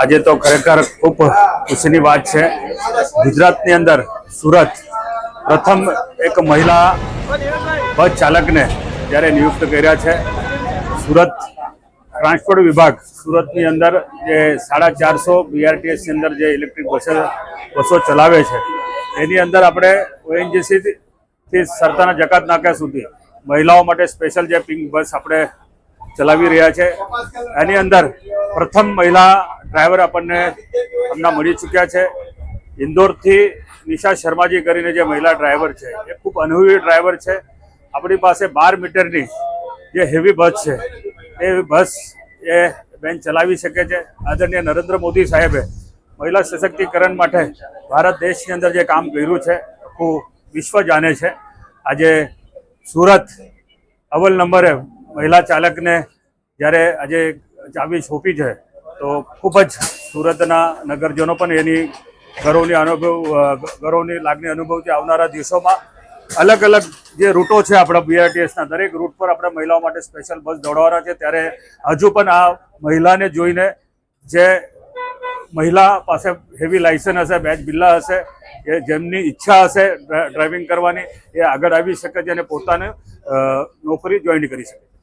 આજે તો ખરેખર ખૂબ ખુશીની વાત છે। ગુજરાતની અંદર સુરત પ્રથમ એક મહિલા બસ ચાલકને જ્યારે નિયુક્ત કર્યા છે। સુરત ટ્રાન્સપોર્ટ વિભાગ સુરતની અંદર જે 450 BRTSની અંદર જે ઇલેક્ટ્રિક બસો ચલાવે છે એની અંદર આપણે ONGCથી સરતાના જકાત નાકા સુધી મહિલાઓ માટે સ્પેશિયલ જે પિંક બસ આપણે ચલાવી રહ્યા છે। એની અંદર પ્રથમ મહિલા ડ્રાઈવર આપણને હમણાં મળી ચૂક્યા છે। ઇન્દોરથી નિશા શર્માજી કરીને જે મહિલા ડ્રાઈવર છે એ ખૂબ અનુભવી ડ્રાઈવર છે। આપણી પાસે 12 મીટરની જે હેવી બસ છે એ બસ એ બેન ચલાવી શકે છે। આદરણીય નરેન્દ્ર મોદી સાહેબે મહિલા સશક્તિકરણ માટે ભારત દેશની અંદર જે કામ કર્યું છે આખું વિશ્વ જાણે છે। આજે સુરત અવ્વલ નંબરે મહિલા ચાલકને જ્યારે આજે ચાવી સોંપી છે તો ખૂબ જ સુરતના નગરજનો પણ એની ગૌરવની લાગણી અનુભવથી આવનારા દિવસોમાં અલગ અલગ જે રૂટો છે આપણા BRTSના દરેક રૂટ પર આપણે મહિલાઓ માટે સ્પેશિયલ બસ દોડાવવાના છે। ત્યારે હજુ પણ આ મહિલાને જોઈને જે મહિલા પાસે હેવી લાયસન્સ હશે, બેચ બિલ્લા હશે, એ જેમની ઈચ્છા હશે ડ્રાઇવિંગ કરવાની એ આગળ આવી શકે છે અને પોતાને નોકરી જોઈન કરી શકે છે।